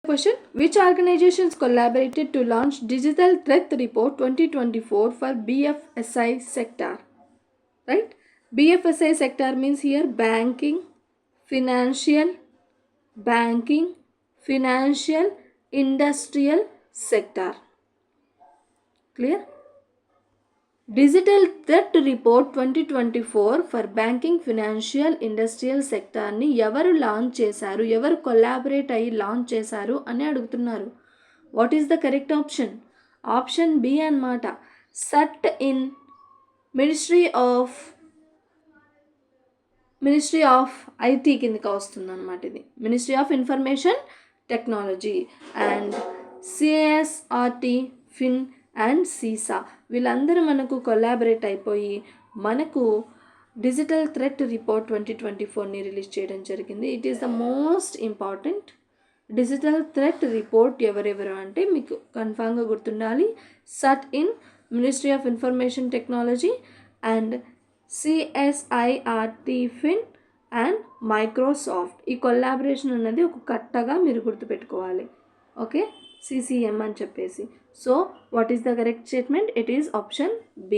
Question: which organizations collaborated to launch Digital Threat Report 2024 for BFSI sector? Right? BFSI sector means here financial, industrial sector. Clear? Digital threat report 2024 for banking financial industrial సెక్టార్ని ఎవరు launch చేశారు, ఎవరు collaborate అయ్యి launch చేశారు అని అడుగుతున్నారు. What is the correct option? Option B అన్నమాట. CERT In ministry of IT కిందకి వస్తుంది అనమాట. ఇది ministry of information technology and CSRT Fin and CISA వీళ్ళందరూ మనకు కొలాబరేట్ అయిపోయి మనకు డిజిటల్ థ్రెట్ రిపోర్ట్ 2024ని రిలీజ్ చేయడం జరిగింది. It is the most important digital threat report. ఎవరెవరు అంటే మీకు కన్ఫామ్గా గుర్తుండాలి. CERT In ministry of information technology and CSIRT Fin and Microsoft. ఈ కొలాబరేషన్ అన్నది ఒక కట్టగా మీరు గుర్తుపెట్టుకోవాలి. ఓకే, CCM అని చెప్పేసి. So what is the correct statement? It is option B.